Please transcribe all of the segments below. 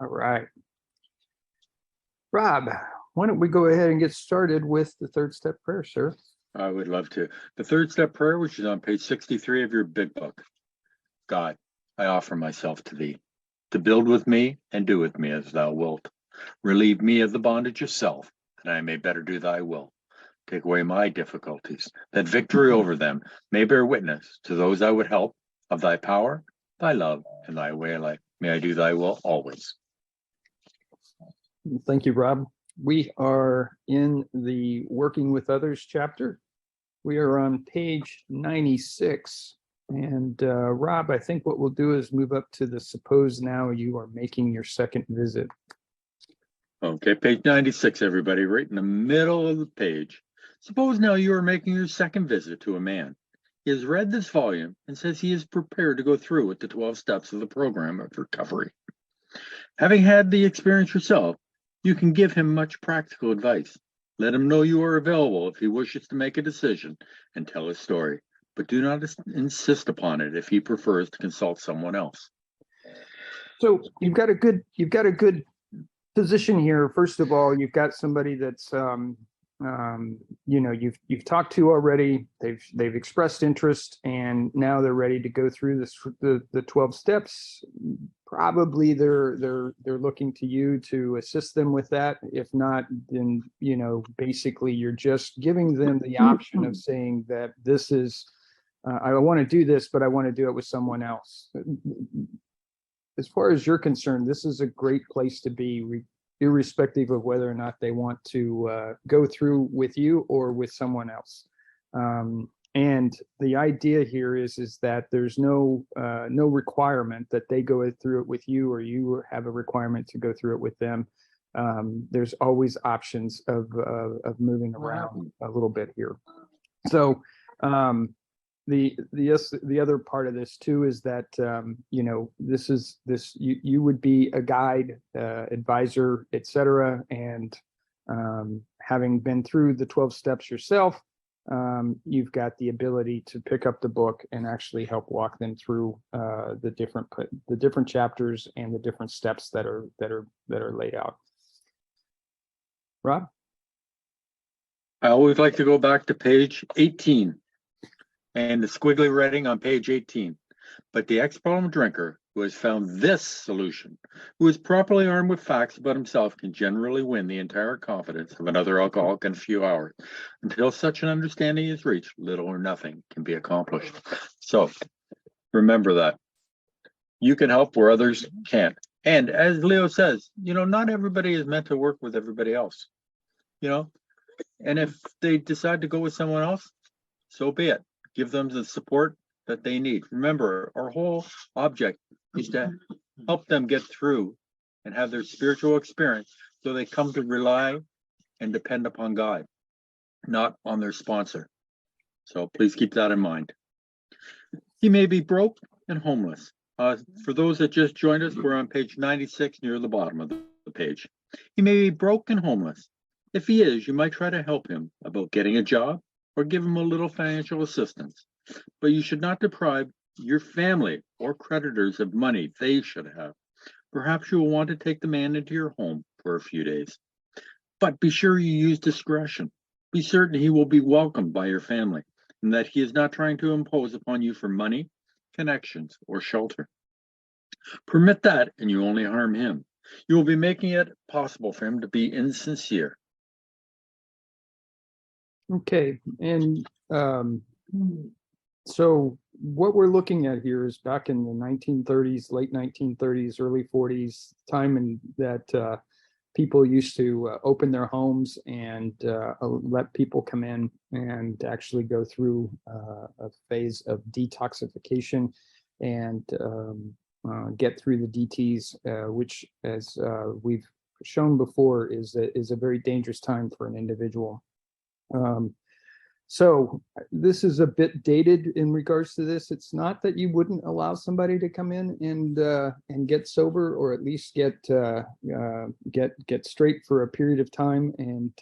All right. Rob, why don't we go ahead and get started with the third step prayer, sir? I would love to. The third step prayer, which is on page 63 of your big book. God, I offer myself to thee, to build with me and do with me as thou wilt. Relieve me of the bondage of self, that I may better do thy will. Take away my difficulties, that victory over them may bear witness to those I would help of thy power, thy love, and thy way of life. May I do thy will always. Thank you, Rob. We are in the Working with Others chapter. We are on page 96. And Rob, I think what we'll do is move up to the suppose now you are making your second visit. Okay, page 96, everybody, right in the middle of the page. Suppose now you are making your second visit to a man. He has read this volume and says he is prepared to go through with the 12 steps of the program of recovery. Having had the experience yourself, you can give him much practical advice. Let him know you are available if he wishes to make a decision and tell his story, but do not insist upon it if he prefers to consult someone else. So you've got a good position here. First of all, you've got somebody that's you've talked to already. They've expressed interest, and now they're ready to go through the 12 steps. Probably they're looking to you to assist them with that. If not, then basically you're just giving them the option of saying that this is I want to do this, but I want to do it with someone else. As far as you're concerned, this is a great place to be, irrespective of whether or not they want to go through with you or with someone else. And the idea here is that there's no requirement that they go through it with you, or you have a requirement to go through it with them. There's always options of moving around a little bit here. So the other part of this too is that you would be a guide, advisor, etc., and having been through the 12 steps yourself, you've got the ability to pick up the book and actually help walk them through the different chapters and the different steps that are laid out. Rob? I always like to go back to page 18 and the squiggly writing on page 18. But the ex-problem drinker who has found this solution, who is properly armed with facts about himself, can generally win the entire confidence of another alcoholic in a few hours. Until such an understanding is reached, little or nothing can be accomplished. So remember that. You can help where others can't. And as Leo says, not everybody is meant to work with everybody else. And if they decide to go with someone else, so be it. Give them the support that they need. Remember, our whole object is to help them get through and have their spiritual experience so they come to rely and depend upon God, not on their sponsor. So please keep that in mind. He may be broke and homeless. For those that just joined us, we're on page 96 near the bottom of the page. He may be broke and homeless. If he is, you might try to help him about getting a job or give him a little financial assistance. But you should not deprive your family or creditors of money they should have. Perhaps you will want to take the man into your home for a few days. But be sure you use discretion. Be certain he will be welcomed by your family and that he is not trying to impose upon you for money, connections, or shelter. Permit that and you only harm him. You will be making it possible for him to be insincere. Okay, and so what we're looking at here is back in the 1930s, late 1930s, early 40s, time in that people used to open their homes and let people come in and actually go through a phase of detoxification and get through the DTs, which, as we've shown before, is a very dangerous time for an individual. So this is a bit dated in regards to this. It's not that you wouldn't allow somebody to come in and get sober, or at least get straight for a period of time. And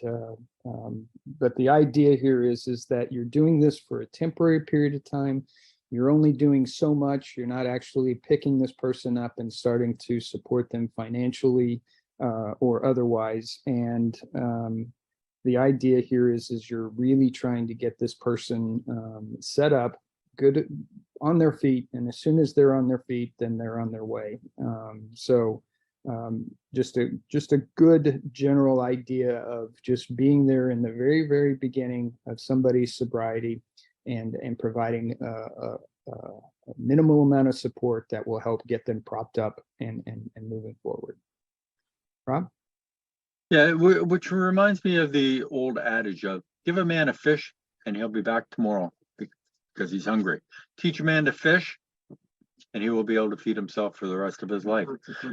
but the idea here is that you're doing this for a temporary period of time. you're only doing so much. You're not actually picking this person up and starting to support them financially or otherwise. And the idea here is you're really trying to get this person set up good on their feet. And as soon as they're on their feet, then they're on their way. Just a good general idea of just being there in the very, very beginning of somebody's sobriety and providing a minimal amount of support that will help get them propped up and moving forward. Rob? Yeah, which reminds me of the old adage of give a man a fish and he'll be back tomorrow because he's hungry. Teach a man to fish and he will be able to feed himself for the rest of his life.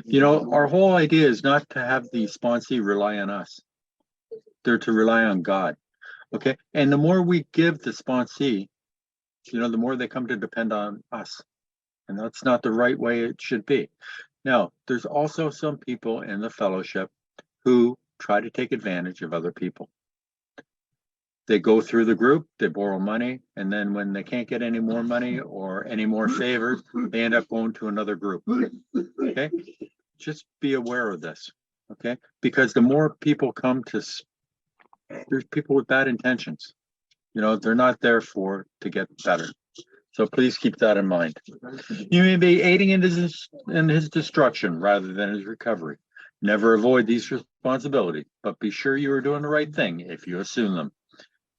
You know, our whole idea is not to have the sponsee rely on us. They're to rely on God. Okay. And the more we give the sponsee, you know, the more they come to depend on us. And that's not the right way it should be. Now, there's also some people in the fellowship who try to take advantage of other people. They go through the group, they borrow money, and then when they can't get any more money or any more favors, they end up going to another group. Okay, just be aware of this. Okay, because the more people come to, there's people with bad intentions. You know, they're not there to get better. So please keep that in mind. You may be aiding in his destruction rather than his recovery. Never avoid these responsibilities, but be sure you are doing the right thing if you assume them.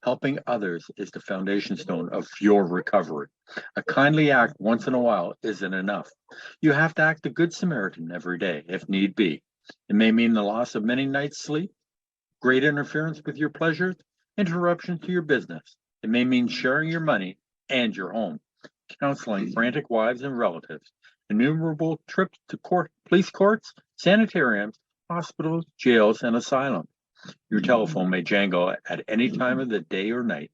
Helping others is the foundation stone of your recovery. A kindly act once in a while isn't enough. You have to act a good Samaritan every day, if need be. It may mean the loss of many nights' sleep, great interference with your pleasures, interruption to your business. It may mean sharing your money and your home, counseling frantic wives and relatives, innumerable trips to police courts, sanitariums, hospitals, jails, and asylums. Your telephone may jangle at any time of the day or night.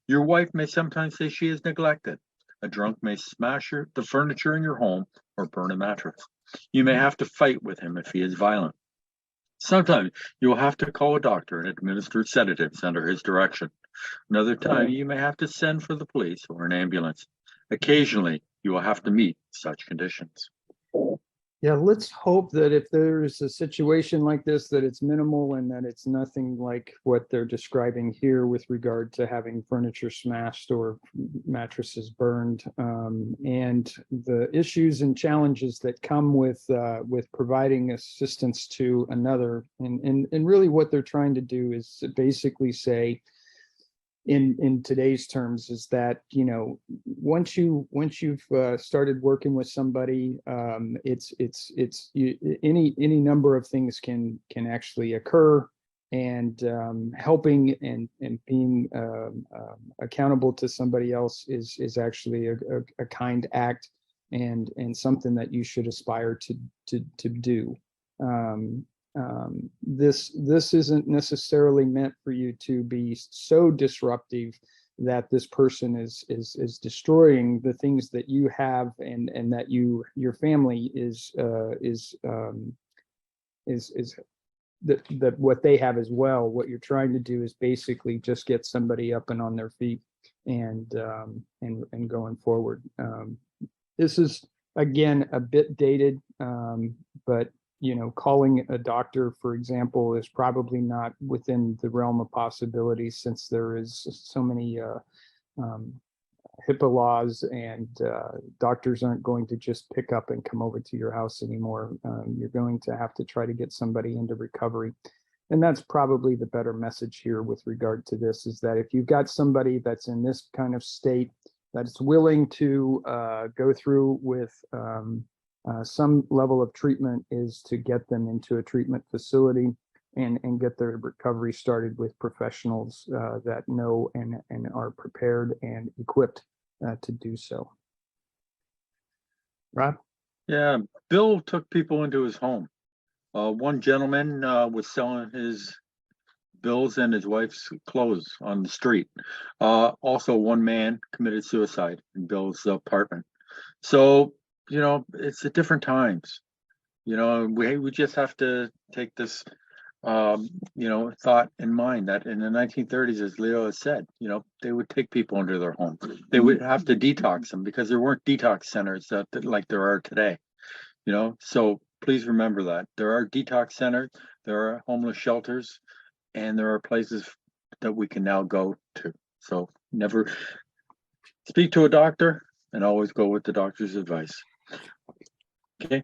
Your wife may sometimes say she is neglected. A drunk may smash the furniture in your home or burn a mattress. You may have to fight with him if he is violent. Sometimes you will have to call a doctor and administer sedatives under his direction. Another time you may have to send for the police or an ambulance. Occasionally you will have to meet such conditions. Yeah, let's hope that if there's a situation like this, that it's minimal and that it's nothing like what they're describing here with regard to having furniture smashed or mattresses burned, and the issues and challenges that come with providing assistance to another. And really what they're trying to do is basically say, in today's terms, is that, you know, once you've started working with somebody, any number of things can actually occur, and helping and being accountable to somebody else is actually a kind act and something that you should aspire to do. This isn't necessarily meant for you to be so disruptive that this person is destroying the things that you have and that your family is that what they have as well. What you're trying to do is basically just get somebody up and on their feet and going forward. This is again a bit dated, but you know, calling a doctor, for example, is probably not within the realm of possibility, since there is so many HIPAA laws, and doctors aren't going to just pick up and come over to your house anymore. You're going to have to try to get somebody into recovery. And that's probably the better message here with regard to this, is that if you've got somebody that's in this kind of state, that's willing to go through with some level of treatment, is to get them into a treatment facility and get their recovery started with professionals that know and are prepared and equipped to do so. Rob? Yeah, Bill took people into his home. One gentleman was selling his bills and his wife's clothes on the street. Also, one man committed suicide in Bill's apartment. So, you know, it's at different times. You know, we just have to take this thought in mind that in the 1930s, as Leo has said, they would take people into their home. They would have to detox them because there weren't detox centers that like there are today. So please remember that there are detox centers, there are homeless shelters, and there are places that we can now go to. So never speak to a doctor and always go with the doctor's advice. Okay.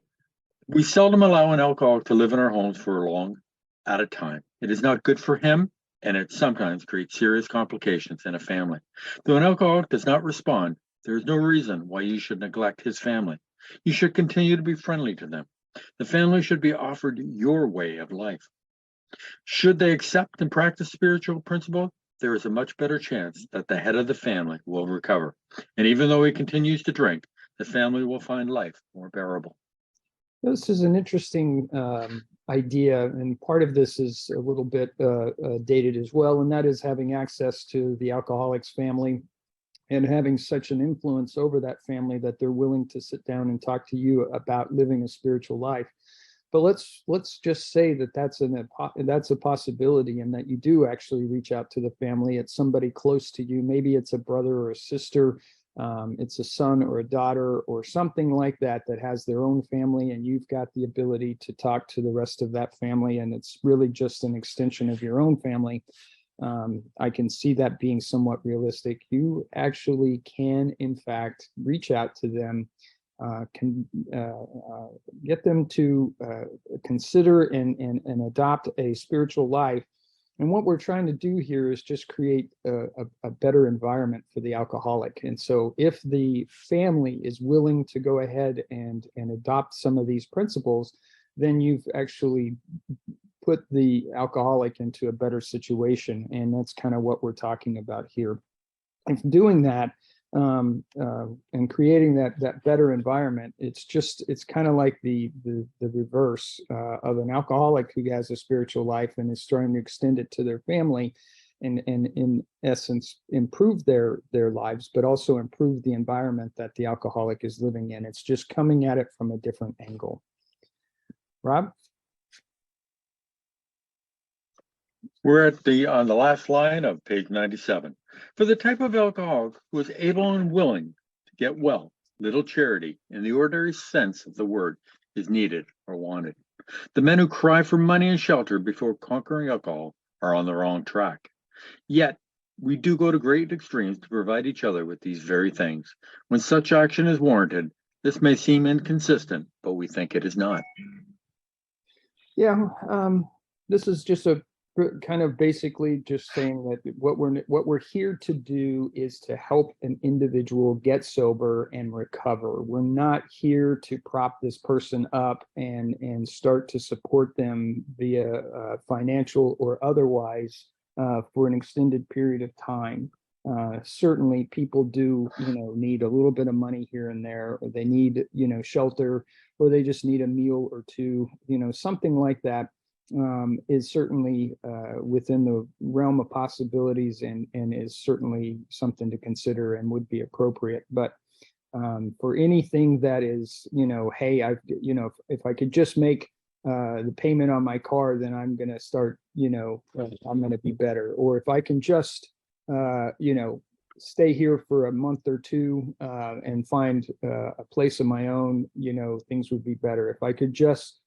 We seldom allow an alcoholic to live in our homes for long at a time. It is not good for him, and it sometimes creates serious complications in a family. Though an alcoholic does not respond, there is no reason why you should neglect his family. You should continue to be friendly to them. The family should be offered your way of life. Should they accept and practice spiritual principles, there is a much better chance that the head of the family will recover. And even though he continues to drink, the family will find life more bearable. This is an interesting idea, and part of this is a little bit dated as well, and that is having access to the alcoholic's family and having such an influence over that family that they're willing to sit down and talk to you about living a spiritual life. But let's just say that that's a possibility, and that you do actually reach out to the family. It's somebody close to you. Maybe it's a brother or a sister. It's a son or a daughter or something like that has their own family, and you've got the ability to talk to the rest of that family, and it's really just an extension of your own family. I can see that being somewhat realistic. You actually can, in fact, reach out to them, get them to consider and adopt a spiritual life. And what we're trying to do here is just create a better environment for the alcoholic. And so if the family is willing to go ahead and adopt some of these principles, then you've actually put the alcoholic into a better situation. And that's kind of what we're talking about here. If doing that, and creating that better environment, it's kind of like the reverse of an alcoholic who has a spiritual life and is trying to extend it to their family, and in essence improve their lives, but also improve the environment that the alcoholic is living in. It's just coming at it from a different angle. Rob? We're on the last line of page 97. For the type of alcoholic who is able and willing to get well, little charity, in the ordinary sense of the word, is needed or wanted. The men who cry for money and shelter before conquering alcohol are on the wrong track. Yet, we do go to great extremes to provide each other with these very things. When such action is warranted, this may seem inconsistent, but we think it is not. Yeah, this is just a kind of basically just saying that what we're here to do is to help an individual get sober and recover. We're not here to prop this person up and start to support them via financial or otherwise for an extended period of time. Certainly people do, need a little bit of money here and there, or they need, shelter, or they just need a meal or two, something like that. Is certainly within the realm of possibilities and is certainly something to consider and would be appropriate. But for anything that is, hey, if I could just make the payment on my car, then I'm going to start, I'm going to be better. Or if I can just, stay here for a month or two and find a place of my own, things would be better. If I could just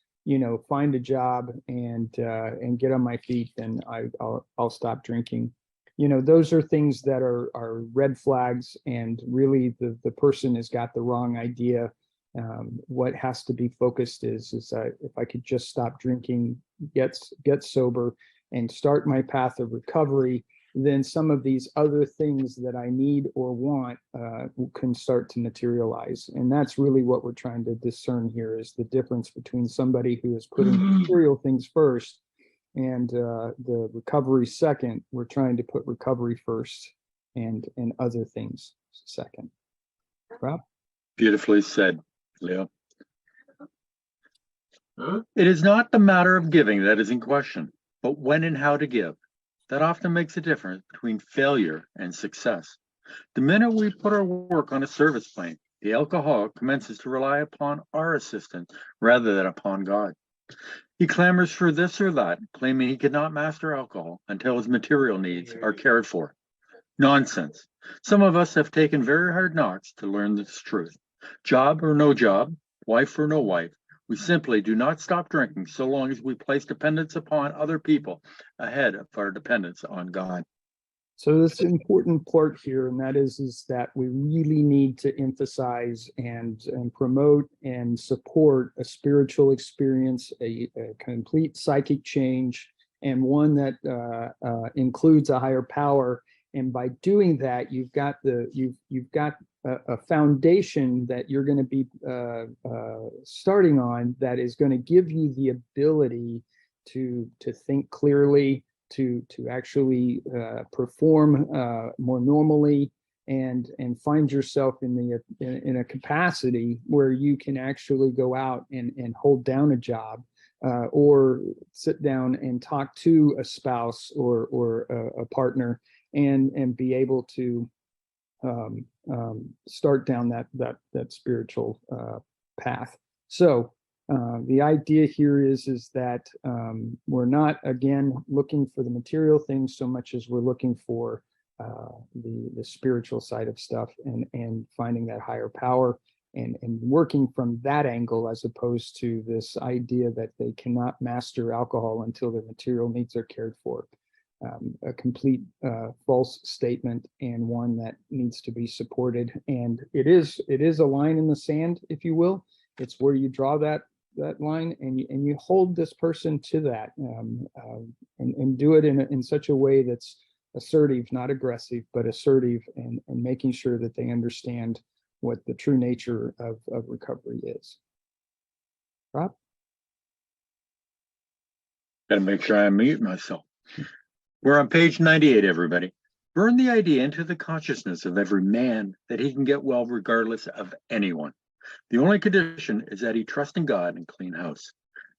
find a job and get on my feet, then I'll stop drinking. Those are things that are red flags, and really the person has got the wrong idea. What has to be focused is if I could just stop drinking, get sober, and start my path of recovery, then some of these other things that I need or want can start to materialize. And that's really what we're trying to discern here, is the difference between somebody who is putting material things first and the recovery second. We're trying to put recovery first and other things second. Rob? Beautifully said, Leo. It is not the matter of giving that is in question, but when and how to give. That often makes a difference between failure and success. The minute we put our work on a service plane, the alcoholic commences to rely upon our assistance rather than upon God. He clamors for this or that, claiming he cannot master alcohol until his material needs are cared for. Nonsense. Some of us have taken very hard knocks to learn this truth. Job or no job, wife or no wife, we simply do not stop drinking so long as we place dependence upon other people ahead of our dependence on God. So this important part here, and that is that we really need to emphasize and promote and support a spiritual experience, a complete psychic change, and one that includes a higher power. And by doing that, you've got a foundation that you're going to be starting on that is going to give you the ability to think clearly, to actually perform more normally, and find yourself in a capacity where you can actually go out and hold down a job, or sit down and talk to a spouse or a partner, and be able to start down that spiritual path. So the idea here is that we're not, again, looking for the material things so much as we're looking for the spiritual side of stuff, and finding that higher power, and working from that angle, as opposed to this idea that they cannot master alcohol until their material needs are cared for. A complete false statement, and one that needs to be supported. And it is a line in the sand, if you will. It's where you draw that line, and you hold this person to that, and do it in such a way that's assertive, not aggressive, but assertive, and making sure that they understand what the true nature of recovery is. Rob? Gotta make sure I mute myself. We're on page 98, everybody. Burn the idea into the consciousness of every man that he can get well regardless of anyone. The only condition is that he trust in God and clean house.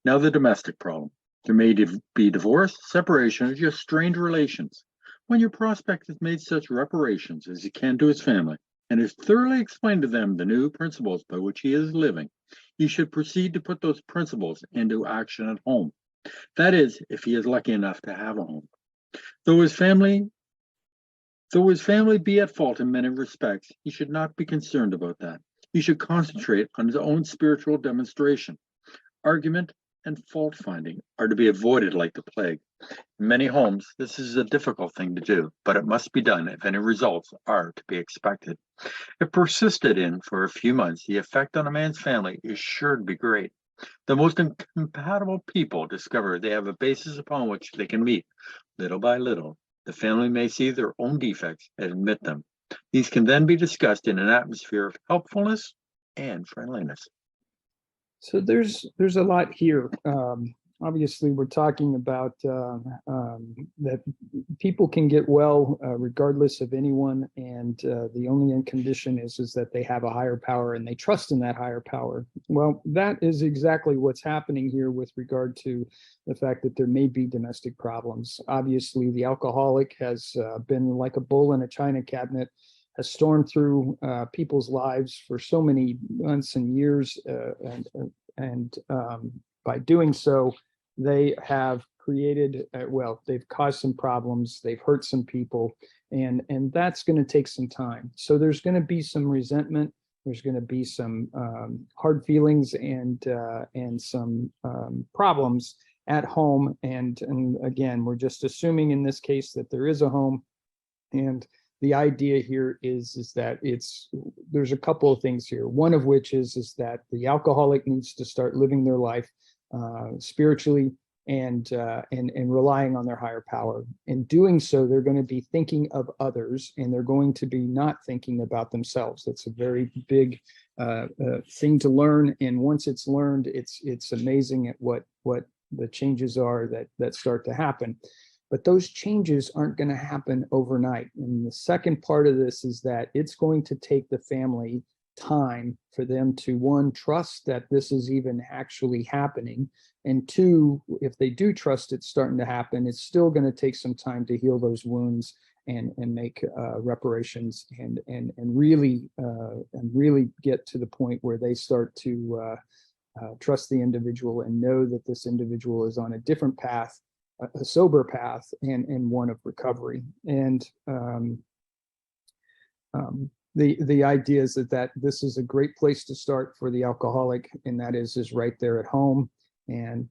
Now the domestic problem. There may be divorce, separation, or just strained relations. When your prospect has made such reparations as he can to his family, and has thoroughly explained to them the new principles by which he is living, he should proceed to put those principles into action at home. That is, if he is lucky enough to have a home. Though his family be at fault in many respects, he should not be concerned about that. He should concentrate on his own spiritual demonstration. Argument and fault finding are to be avoided like the plague. In many homes, this is a difficult thing to do, but it must be done if any results are to be expected. If persisted in for a few months, the effect on a man's family is sure to be great. The most incompatible people discover they have a basis upon which they can meet. Little by little, the family may see their own defects and admit them. These can then be discussed in an atmosphere of helpfulness and friendliness. So there's a lot here. Obviously, we're talking about that people can get well regardless of anyone, and the only condition is that they have a higher power and they trust in that higher power. Well, that is exactly what's happening here with regard to the fact that there may be domestic problems. Obviously, the alcoholic has been like a bull in a china cabinet, has stormed through people's lives for so many months and years, and by doing so, they have created, they've caused some problems, they've hurt some people, and that's going to take some time. So there's going to be some resentment, there's going to be some hard feelings, and some problems at home. And again, we're just assuming in this case that there is a home. And the idea here is that there's a couple of things here. One of which is that the alcoholic needs to start living their life spiritually, and relying on their higher power. In doing so, they're going to be thinking of others, and they're going to be not thinking about themselves. That's a very big thing to learn. And once it's learned, it's amazing at what the changes are that start to happen. But those changes aren't going to happen overnight. And the second part of this is that it's going to take the family time for them to, one, trust that this is even actually happening, and two, if they do trust it's starting to happen, it's still going to take some time to heal those wounds and make reparations, and really get to the point where they start to trust the individual and know that this individual is on a different path, a sober path, and one of recovery. And the idea is that this is a great place to start for the alcoholic, and that is right there at home. And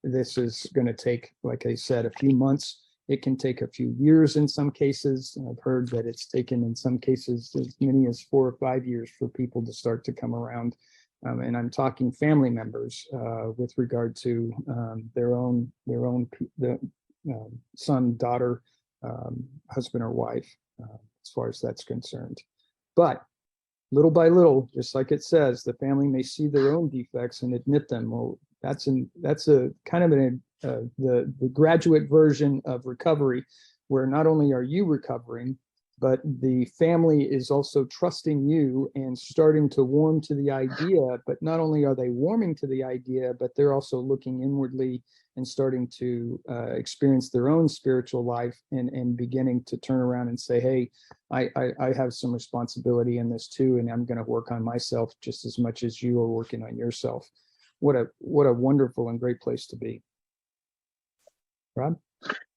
this is going to take, like I said, a few months. It can take a few years in some cases. I've heard that it's taken in some cases as many as 4 or 5 years for people to start to come around. And I'm talking family members with regard to their own son, daughter, husband or wife, as far as that's concerned. But little by little, just like it says, the family may see their own defects and admit them. Well, that's a kind of the graduate version of recovery, where not only are you recovering, but the family is also trusting you and starting to warm to the idea. But not only are they warming to the idea, but they're also looking inwardly and starting to experience their own spiritual life and beginning to turn around and say, hey, I have some responsibility in this too, and I'm going to work on myself just as much as you are working on yourself. What a wonderful and great place to be. Rob?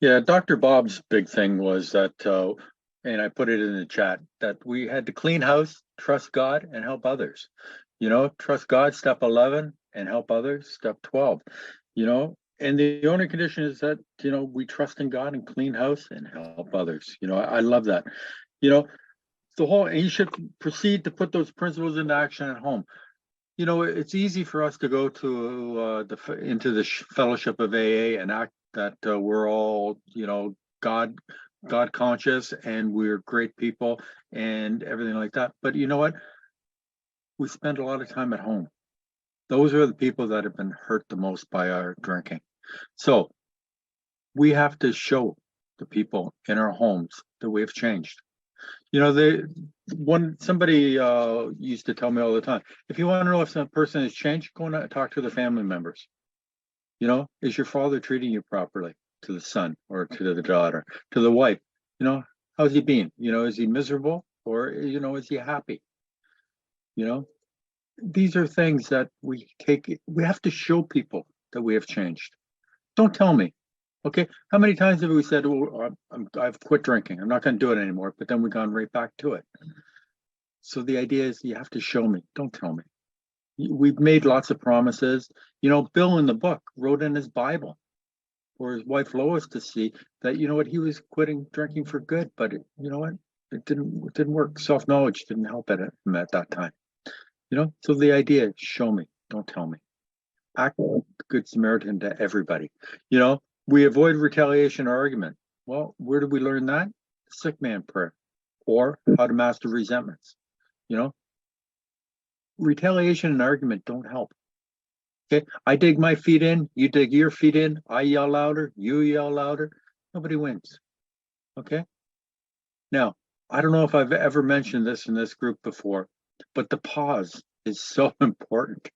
Yeah, Dr. Bob's big thing was that, and I put it in the chat, that we had to clean house, trust God, and help others. Trust God, step 11, and help others, step 12. And the only condition is that, we trust in God and clean house and help others. I love that. And you should proceed to put those principles into action at home. It's easy for us to go to into the fellowship of AA and act that we're all, God conscious and we're great people and everything like that. But you know what? We spend a lot of time at home. Those are the people that have been hurt the most by our drinking. So we have to show the people in our homes that we have changed. Somebody used to tell me all the time, if you want to know if some person has changed, go and talk to the family members. Is your father treating you properly? To the son or to the daughter, to the wife? How's he been? Is he miserable or, is he happy? These are things that we have to show people that we have changed. Don't tell me. Okay, how many times have we said, oh, I've quit drinking, I'm not going to do it anymore, but then we've gone right back to it. So the idea is you have to show me, don't tell me. We've made lots of promises. Bill in the book wrote in his Bible for his wife Lois to see that, he was quitting drinking for good, but it didn't work. Self-knowledge didn't help him at that time. So the idea is show me, don't tell me. Act like the Good Samaritan to everybody. We avoid retaliation or argument. Well, where did we learn that? The sick man prayer, or how to master resentments. Retaliation and argument don't help. Okay, I dig my feet in, you dig your feet in, I yell louder, you yell louder. Nobody wins. Okay. Now, I don't know if I've ever mentioned this in this group before, but the pause is so important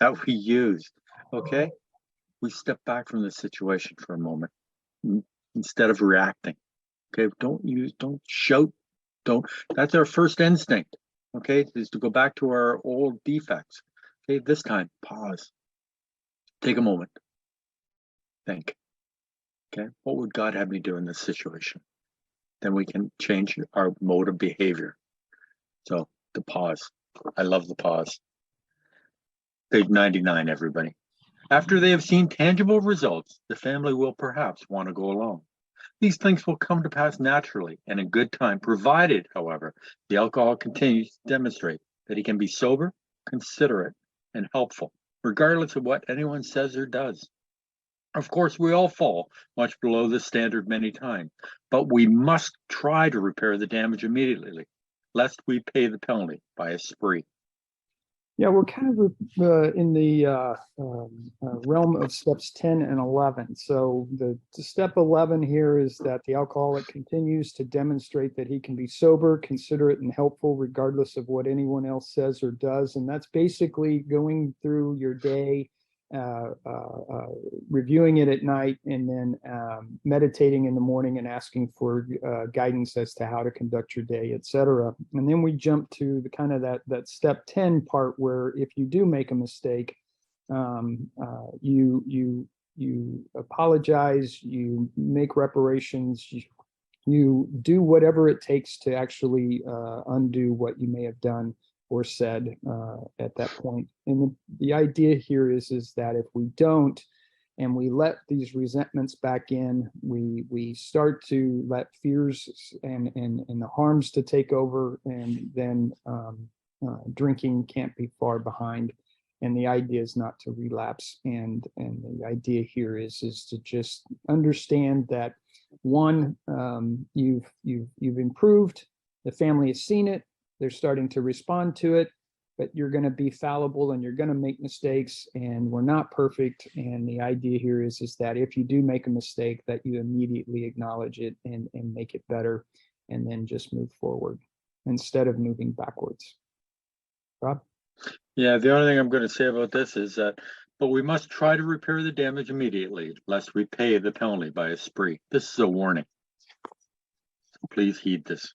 that we use. Okay. We step back from the situation for a moment instead of reacting. Okay, don't shout, that's our first instinct. Okay, is to go back to our old defects. Okay, this time, pause. Take a moment. Think. Okay, what would God have me do in this situation? Then we can change our mode of behavior. So the pause. I love the pause. Page 99, everybody. After they have seen tangible results, the family will perhaps want to go along. These things will come to pass naturally and in good time, provided, however, the alcoholic continues to demonstrate that he can be sober, considerate, and helpful, regardless of what anyone says or does. Of course, we all fall much below this standard many times, but we must try to repair the damage immediately, lest we pay the penalty by a spree. Yeah, we're kind of in the realm of steps 10 and 11. So the step 11 here is that the alcoholic continues to demonstrate that he can be sober, considerate, and helpful regardless of what anyone else says or does. And that's basically going through your day reviewing it at night, and then meditating in the morning and asking for guidance as to how to conduct your day, etc. And then we jump to the kind of that step 10 part, where if you do make a mistake, you apologize, you make reparations, you do whatever it takes to actually undo what you may have done or said at that point. And the idea here is that if we don't, and we let these resentments back in, we start to let fears and the harms to take over, and then drinking can't be far behind. And the idea is not to relapse. And the idea here is to just understand that, one, you've improved, the family has seen it, they're starting to respond to it, but you're going to be fallible and you're going to make mistakes, and we're not perfect. And the idea here is that if you do make a mistake, that you immediately acknowledge it and make it better, and then just move forward instead of moving backwards. Rob? Yeah, the only thing I'm going to say about this is that, but we must try to repair the damage immediately, lest we pay the penalty by a spree. This is a warning. So please heed this.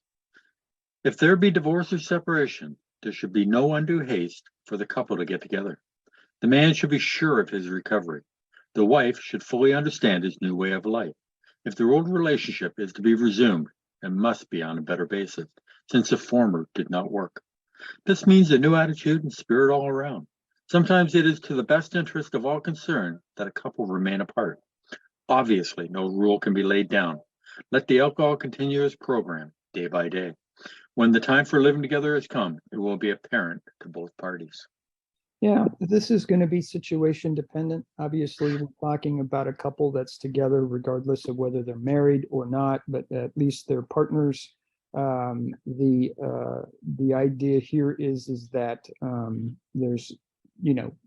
If there be divorce or separation, there should be no undue haste for the couple to get together. The man should be sure of his recovery. The wife should fully understand his new way of life. If their old relationship is to be resumed, it must be on a better basis, since the former did not work. This means a new attitude and spirit all around. Sometimes it is to the best interest of all concerned that a couple remain apart. Obviously, no rule can be laid down. Let the alcohol continue its program day by day. When the time for living together has come, it will be apparent to both parties. Yeah, this is going to be situation dependent. Obviously, we're talking about a couple that's together regardless of whether they're married or not, but at least they're partners. The idea here is that there's,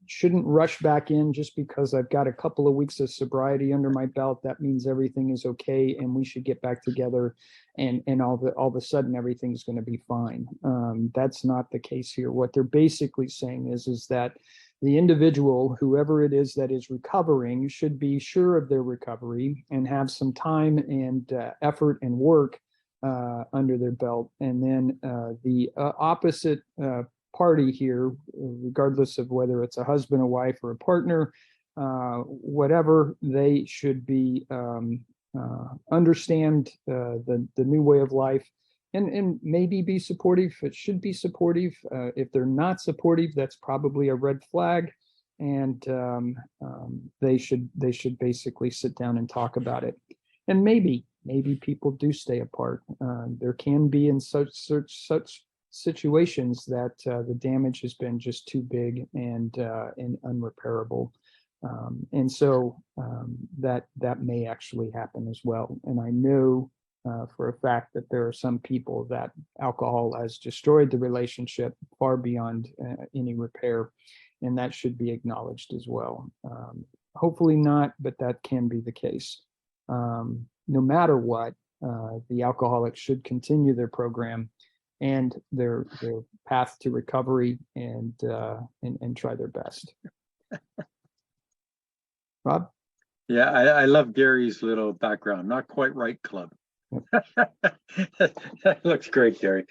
shouldn't rush back in just because I've got a couple of weeks of sobriety under my belt. That means everything is okay and we should get back together, and all of a sudden everything's going to be fine. That's not the case here. What they're basically saying is that the individual, whoever it is that is recovering, should be sure of their recovery and have some time and effort and work under their belt. And then the opposite party here, regardless of whether it's a husband, a wife, or a partner, whatever, they should be understand the new way of life, and maybe be supportive. It should be supportive. If they're not supportive, that's probably a red flag, and they should basically sit down and talk about it. And maybe people do stay apart. There can be in such situations that the damage has been just too big and unrepairable. And so that may actually happen as well. And I know for a fact that there are some people that alcohol has destroyed the relationship far beyond any repair, and that should be acknowledged as well. Hopefully not, but that can be the case. No matter what, the alcoholics should continue their program and their path to recovery, and try their best. Rob? Yeah, I love Gary's little background. Not quite right club. That looks great, Gary.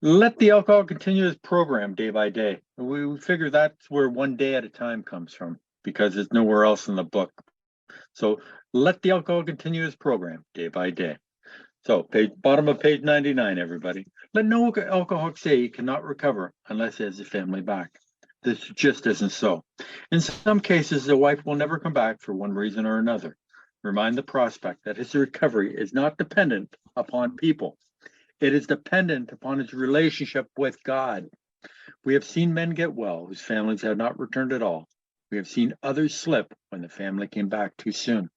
Let the alcohol continue its program day by day. We figure that's where one day at a time comes from, because it's nowhere else in the book. So let the alcohol continue its program day by day. So bottom of page 99, everybody. Let no alcoholic say he cannot recover unless he has his family back. This just isn't so. In some cases, the wife will never come back for one reason or another. Remind the prospect that his recovery is not dependent upon people. It is dependent upon his relationship with God. We have seen men get well whose families have not returned at all. We have seen others slip when the family came back too soon.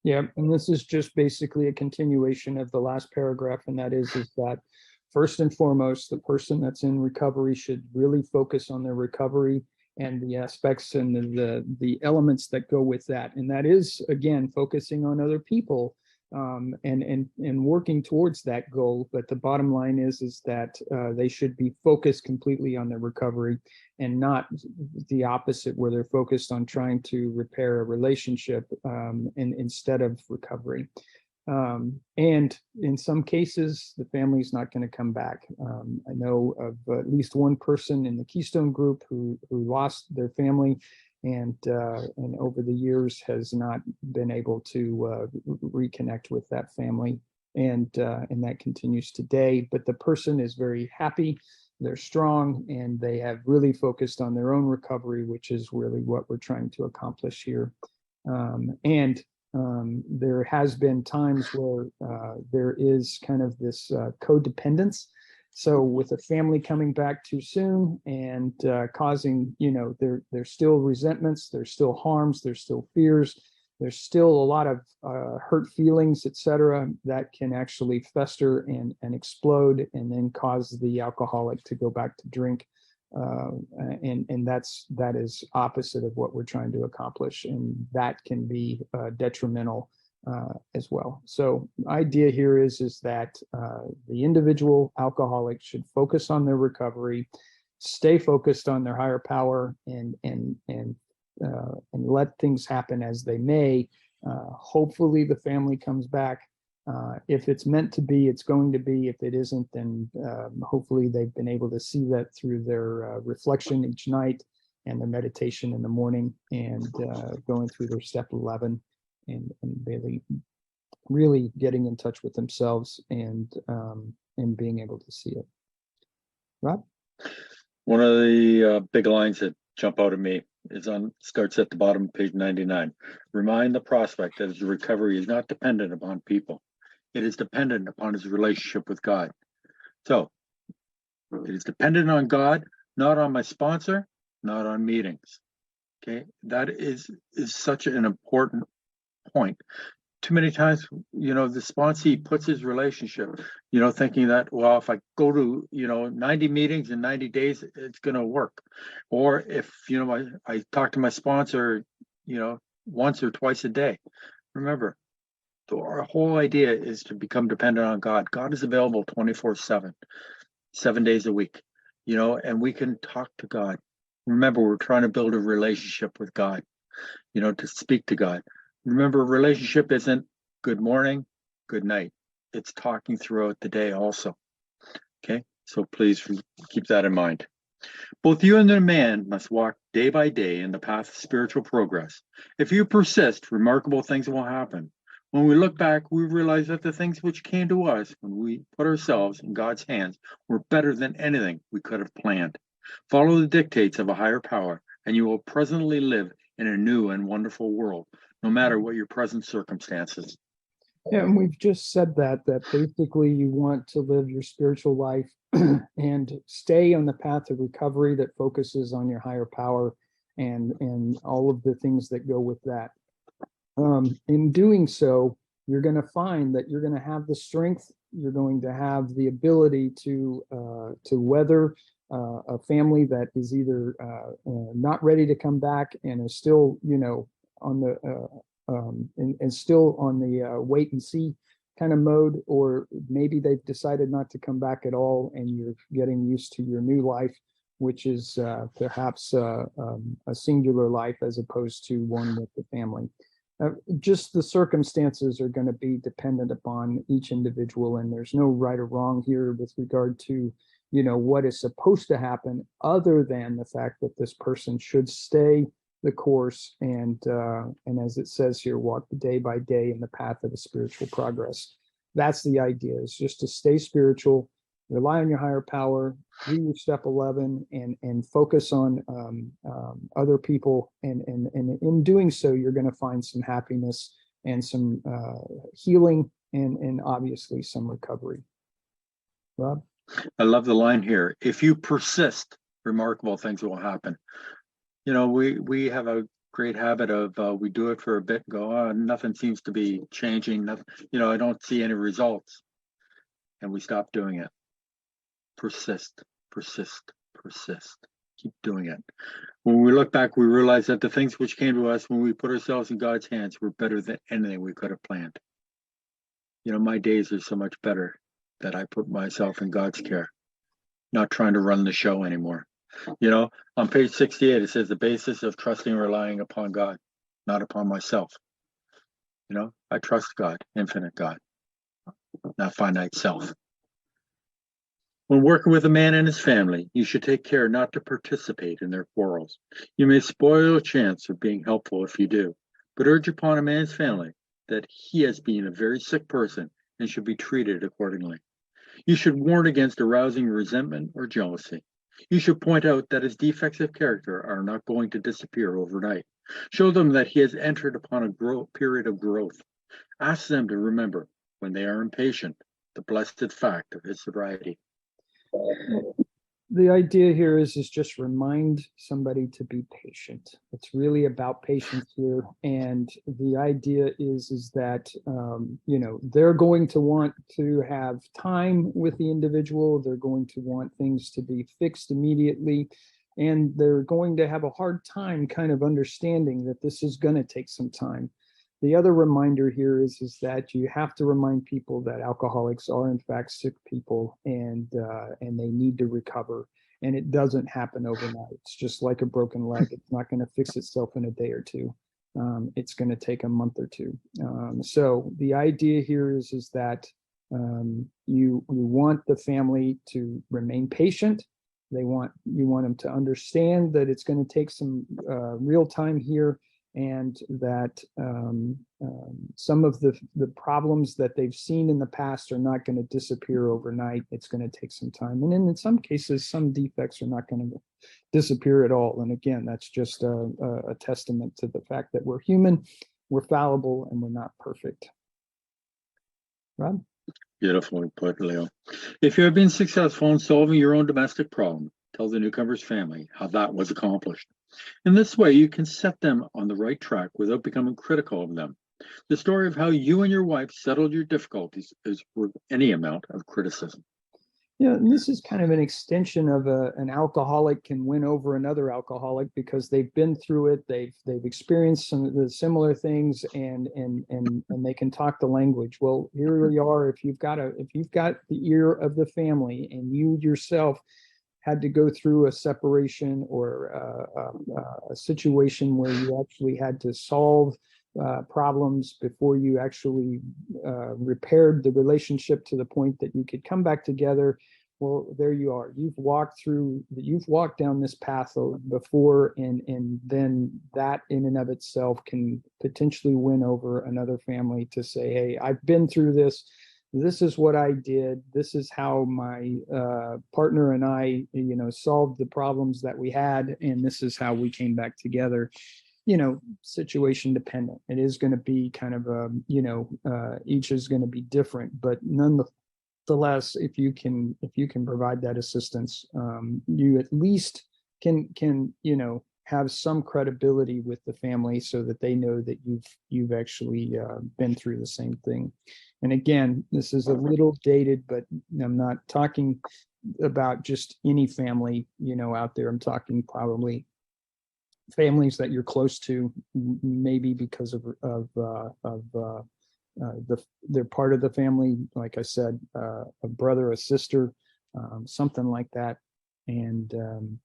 Yeah, and this is just basically a continuation of the last paragraph, and that is that first and foremost, the person that's in recovery should really focus on their recovery and the aspects and the elements that go with that. And that is, again, focusing on other people and working towards that goal. But the bottom line is that they should be focused completely on their recovery and not the opposite, where they're focused on trying to repair a relationship instead of recovery. And in some cases, the family's not going to come back. I know of at least one person in the Keystone Group who lost their family and over the years has not been able to reconnect with that family, and that continues today. But the person is very happy, they're strong, and they have really focused on their own recovery, which is really what we're trying to accomplish here. And there has been times where there is kind of this codependence. So with a family coming back too soon and causing, there's still resentments, there's still harms, there's still fears, there's still a lot of hurt feelings, etc., that can actually fester and explode and then cause the alcoholic to go back to drink. And that is opposite of what we're trying to accomplish, and that can be detrimental as well. So the idea here is that the individual alcoholic should focus on their recovery, stay focused on their higher power, and let things happen as they may. Hopefully the family comes back. If it's meant to be, it's going to be. If it isn't, then hopefully they've been able to see that through their reflection each night and their meditation in the morning, and going through their step 11 and really getting in touch with themselves and being able to see it. Rob? One of the big lines that jump out at me starts at the bottom of page 99. Remind the prospect that his recovery is not dependent upon people. It is dependent upon his relationship with God. So it is dependent on God, not on my sponsor, not on meetings. Okay, that is such an important point. Too many times, the sponsee puts his relationship, thinking that, well, if I go to, 90 meetings in 90 days, it's going to work. Or if, I talk to my sponsor, once or twice a day. Remember, our whole idea is to become dependent on God. God is available 24/7, 7 days a week, and we can talk to God. Remember, we're trying to build a relationship with God, to speak to God. Remember, a relationship isn't good morning, good night. It's talking throughout the day also. Okay, so please keep that in mind. Both you and the man must walk day by day in the path of spiritual progress. If you persist, remarkable things will happen. When we look back, we realize that the things which came to us when we put ourselves in God's hands were better than anything we could have planned. Follow the dictates of a higher power, and you will presently live in a new and wonderful world, no matter what your present circumstances. Yeah, and we've just said that basically you want to live your spiritual life and stay on the path of recovery that focuses on your higher power and all of the things that go with that. In doing so, you're going to find that you're going to have the strength, you're going to have the ability to weather a family that is either not ready to come back and is still, on the and still on the wait and see kind of mode, or maybe they've decided not to come back at all and you're getting used to your new life, which is perhaps a singular life as opposed to one with the family. Just the circumstances are going to be dependent upon each individual, and there's no right or wrong here with regard to, what is supposed to happen, other than the fact that this person should stay the course and as it says here, walk day by day in the path of the spiritual progress. That's the idea, is just to stay spiritual, rely on your higher power, do your step 11, and focus on other people. And in doing so, you're going to find some happiness and some healing and obviously some recovery. Rob? I love the line here. If you persist, remarkable things will happen. We have a great habit of we do it for a bit and go, oh, nothing seems to be changing. Nothing, I don't see any results. And we stop doing it. Persist, persist, persist. Keep doing it. When we look back, we realize that the things which came to us when we put ourselves in God's hands were better than anything we could have planned. my days are so much better that I put myself in God's care, not trying to run the show anymore. On page 68, it says the basis of trusting and relying upon God, not upon myself. I trust God, infinite God, not finite self. When working with a man and his family, you should take care not to participate in their quarrels. You may spoil a chance of being helpful if you do, but urge upon a man's family that he has been a very sick person and should be treated accordingly. You should warn against arousing resentment or jealousy. You should point out that his defects of character are not going to disappear overnight. Show them that he has entered upon a period of growth. Ask them to remember, when they are impatient, the blessed fact of his sobriety. The idea here is just remind somebody to be patient. It's really about patience here. And the idea is that, they're going to want to have time with the individual. They're going to want things to be fixed immediately. And they're going to have a hard time kind of understanding that this is going to take some time. The other reminder here is that you have to remind people that alcoholics are in fact sick people, and they need to recover. And it doesn't happen overnight. It's just like a broken leg. It's not going to fix itself in a day or two. It's going to take a month or two. So the idea here is that you want the family to remain patient. You want them to understand that it's going to take some real time here, and that some of the problems that they've seen in the past are not going to disappear overnight. It's going to take some time. And in some cases, some defects are not going to disappear at all. And again, that's just a testament to the fact that we're human, we're fallible, and we're not perfect. Rob? Beautifully put, Leo. If you have been successful in solving your own domestic problem, tell the newcomer's family how that was accomplished. In this way, you can set them on the right track without becoming critical of them. The story of how you and your wife settled your difficulties is worth any amount of criticism. Yeah, and this is kind of an extension of an alcoholic can win over another alcoholic because they've been through it, they've experienced some of the similar things, and they can talk the language. Well, here we are. If you've got the ear of the family, and you yourself had to go through a separation or a situation where you actually had to solve problems before you actually repaired the relationship to the point that you could come back together. Well, there you are. You've walked down this path before, and then that in and of itself can potentially win over another family to say, hey, I've been through this. This is what I did. This is how my partner and I, solved the problems that we had, and this is how we came back together. Situation dependent. It is going to be kind of each is going to be different, but nonetheless, if you can provide that assistance, you at least can have some credibility with the family, so that they know that you've actually been through the same thing. And again, this is a little dated, but I'm not talking about just any family out there. I'm talking probably families that you're close to, maybe because they're part of the family, like I said, a brother, a sister, something like that. And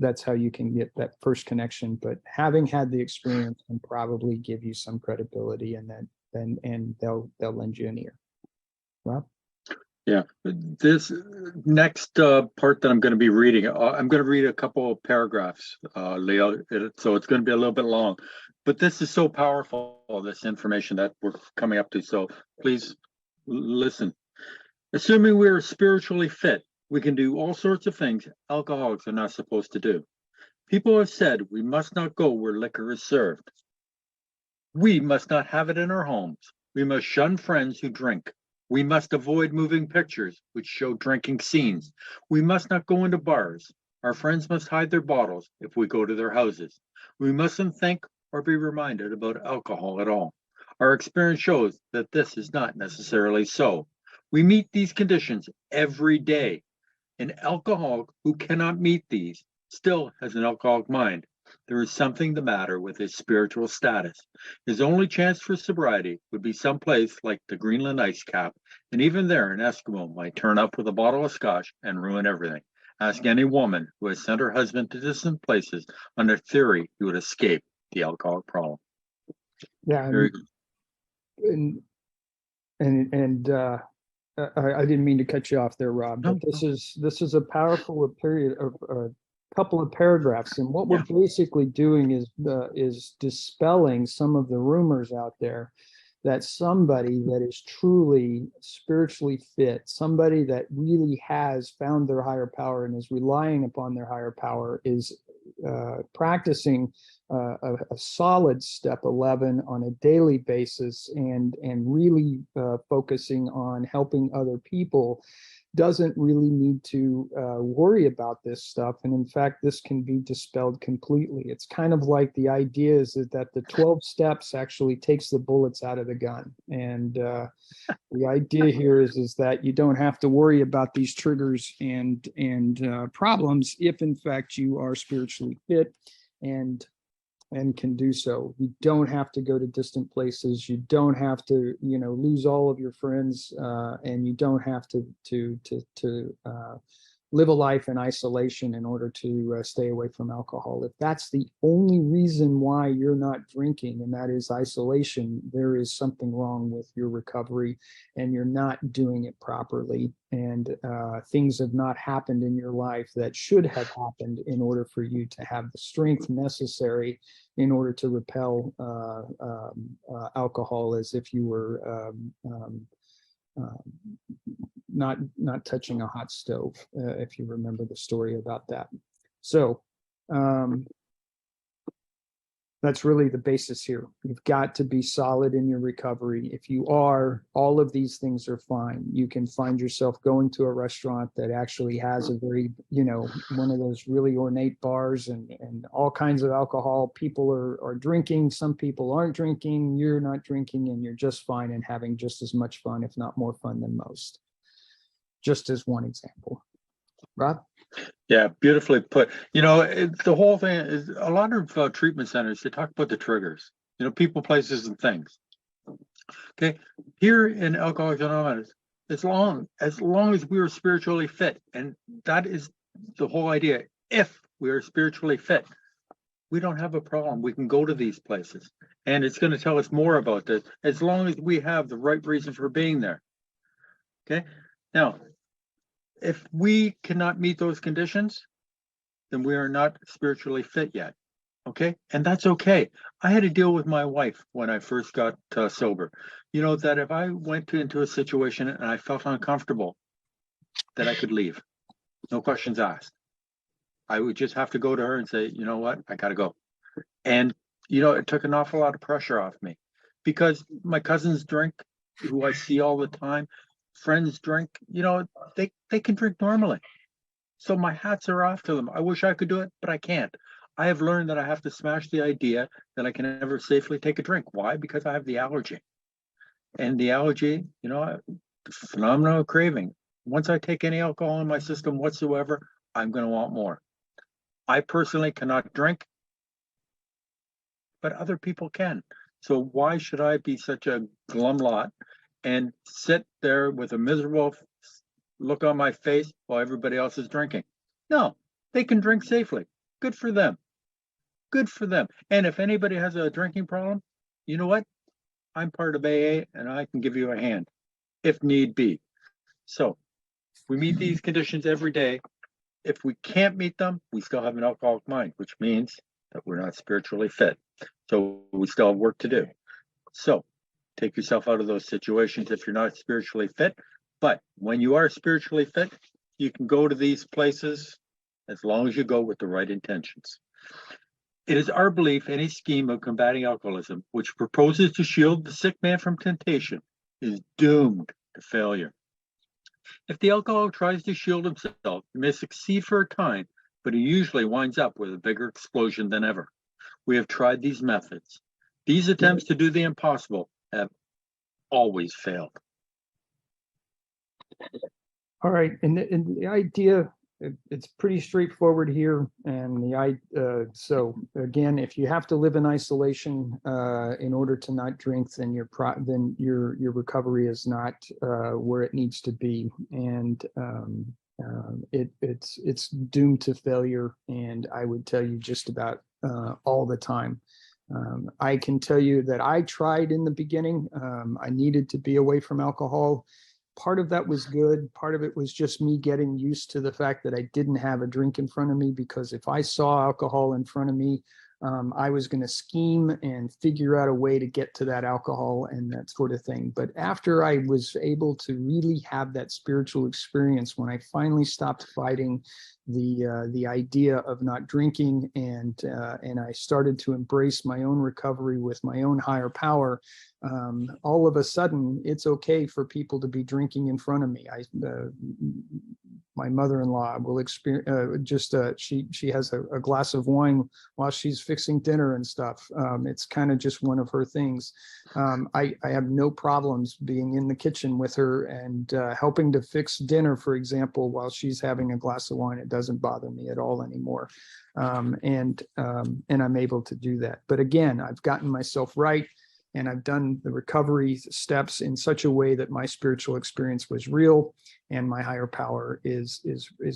that's how you can get that first connection. But having had the experience can probably give you some credibility, and they'll lend you an ear. Rob? Yeah, this next part that I'm going to be reading, I'm going to read a couple of paragraphs, Leo, so it's going to be a little bit long, but this is so powerful, this information that we're coming up to, so please listen. Assuming we're spiritually fit, we can do all sorts of things alcoholics are not supposed to do. People have said we must not go where liquor is served. We must not have it in our homes. We must shun friends who drink. We must avoid moving pictures which show drinking scenes. We must not go into bars. Our friends must hide their bottles if we go to their houses. We mustn't think or be reminded about alcohol at all. Our experience shows that this is not necessarily so. We meet these conditions every day. An alcoholic who cannot meet these still has an alcoholic mind. There is something the matter with his spiritual status. His only chance for sobriety would be someplace like the Greenland ice cap, and even there an Eskimo might turn up with a bottle of scotch and ruin everything. Ask any woman who has sent her husband to distant places on the theory he would escape the alcoholic problem. Yeah, Very good. I didn't mean to cut you off there, Rob, but No, this is a powerful period of a couple of paragraphs, and what we're basically doing is dispelling some of the rumors out there that somebody that is truly spiritually fit, somebody that really has found their higher power and is relying upon their higher power, is practicing a solid step 11 on a daily basis and really focusing on helping other people, doesn't really need to worry about this stuff. And in fact, this can be dispelled completely. It's kind of like the idea is that the 12 steps actually takes the bullets out of the gun. And the idea here is that you don't have to worry about these triggers and problems if in fact you are spiritually fit and can do so. You don't have to go to distant places. You don't have to, lose all of your friends, and you don't have to live a life in isolation in order to stay away from alcohol. If that's the only reason why you're not drinking, and that is isolation, there is something wrong with your recovery, and you're not doing it properly. And things have not happened in your life that should have happened in order for you to have the strength necessary in order to repel alcohol, as if you were not touching a hot stove, if you remember the story about that. So that's really the basis here. You've got to be solid in your recovery. If you are, all of these things are fine. You can find yourself going to a restaurant that actually has a very, one of those really ornate bars and all kinds of alcohol. People are drinking. Some people aren't drinking. You're not drinking, and you're just fine and having just as much fun, if not more fun than most. Just as one example. Rob? Yeah, beautifully put. The whole thing is a lot of treatment centers, they talk about the triggers, people, places, and things. Okay, here in Alcoholics Anonymous, as long as we are spiritually fit, and that is the whole idea. If we are spiritually fit, we don't have a problem. We can go to these places, and it's going to tell us more about this as long as we have the right reason for being there. Okay, now, if we cannot meet those conditions, then we are not spiritually fit yet. Okay. And that's okay. I had to deal with my wife when I first got sober. That if I went into a situation and I felt uncomfortable, that I could leave. No questions asked. I would just have to go to her and say, you know what, I got to go. And, it took an awful lot of pressure off me, because my cousins drink, who I see all the time. Friends drink, they can drink normally. So my hats are off to them. I wish I could do it, but I can't. I have learned that I have to smash the idea that I can never safely take a drink. Why? Because I have the allergy. And the allergy, phenomenal craving. Once I take any alcohol in my system whatsoever, I'm going to want more. I personally cannot drink, but other people can. So why should I be such a glum lot and sit there with a miserable look on my face while everybody else is drinking? No, they can drink safely. Good for them. Good for them. And if anybody has a drinking problem, you know what? I'm part of AA, and I can give you a hand if need be. So we meet these conditions every day. If we can't meet them, we still have an alcoholic mind, which means that we're not spiritually fit. So we still have work to do. So take yourself out of those situations if you're not spiritually fit. But when you are spiritually fit, you can go to these places as long as you go with the right intentions. It is our belief any scheme of combating alcoholism which proposes to shield the sick man from temptation is doomed to failure. If the alcoholic tries to shield himself, he may succeed for a time, but he usually winds up with a bigger explosion than ever. We have tried these methods. These attempts to do the impossible have always failed. All right. And the idea it's pretty straightforward here. And so again, if you have to live in isolation in order to not drink, then your recovery is not where it needs to be. And it's doomed to failure. And I would tell you just about all the time. I can tell you that I tried in the beginning. I needed to be away from alcohol. Part of that was good. Part of it was just me getting used to the fact that I didn't have a drink in front of me, because if I saw alcohol in front of me, I was going to scheme and figure out a way to get to that alcohol and that sort of thing. But after I was able to really have that spiritual experience, when I finally stopped fighting the idea of not drinking, and I started to embrace my own recovery with my own higher power, all of a sudden it's okay for people to be drinking in front of me. My mother-in-law will experience she has a glass of wine while she's fixing dinner and stuff. It's kind of just one of her things. I have no problems being in the kitchen with her and helping to fix dinner, for example, while she's having a glass of wine. It doesn't bother me at all anymore. And I'm able to do that. But again, I've gotten myself right, and I've done the recovery steps in such a way that my spiritual experience was real and my higher power is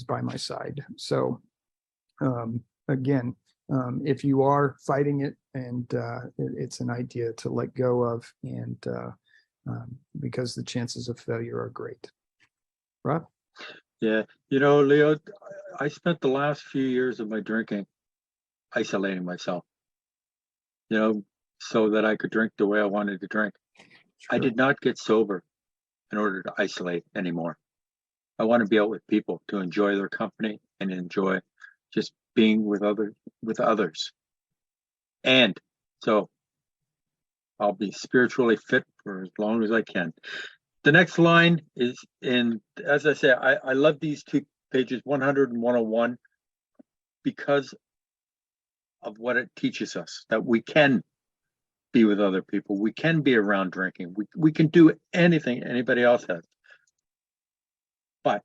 by my side. So again, if you are fighting it, and it's an idea to let go of, and because the chances of failure are great. Rob? Yeah, Leo, I spent the last few years of my drinking isolating myself, so that I could drink the way I wanted to drink. Sure. I did not get sober in order to isolate anymore. I want to be out with people, to enjoy their company and enjoy just being with others. And so I'll be spiritually fit for as long as I can. The next line is as I say, I love these two pages, 100 and 101, because of what it teaches us, that we can be with other people. We can be around drinking. We can do anything anybody else has. But,